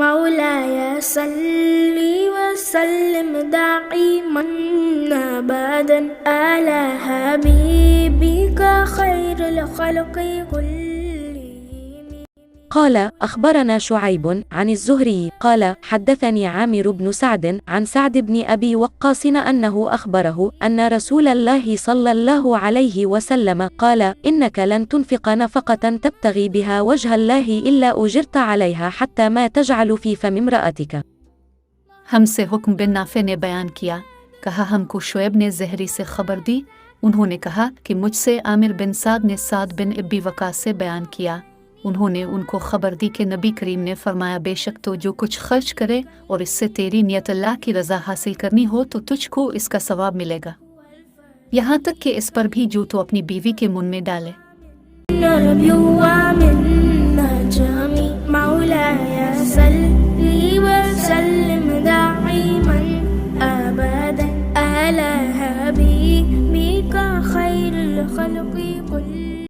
मौलाय सल्ली वसल्लिम दाइमन अबदन अला हबीबिका खैरुल खल्क़ि कुल्लिहिम। قال أخبرنا شعيب عن الزهري قال حدثني عامر بن سعد عن سعد بن أبي وقاص أنه أخبره أن رسول الله صلى الله عليه وسلم قال إنك لن تنفق نفقة تبتغي بها وجه الله إلا أجرت عليها حتى ما تجعل في فم امرأتك। हमसे हुक्म बिन नाफे ने बयान किया, कहा हमको शुएब ने ज़हरी से खबर दी। उन्होंने कहा कि मुझसे आमिर बिन साद ने साद बिन अबी वकास से बयान किया। उन्होंने उनको खबर दी कि नबी करीम ने फरमाया, बेशक तो जो कुछ खर्च करे और इससे तेरी नियत अल्लाह की रज़ा हासिल करनी हो तो तुझको इसका सवाब मिलेगा, यहाँ तक कि इस पर भी जो तो अपनी बीवी के मुंह में डाले।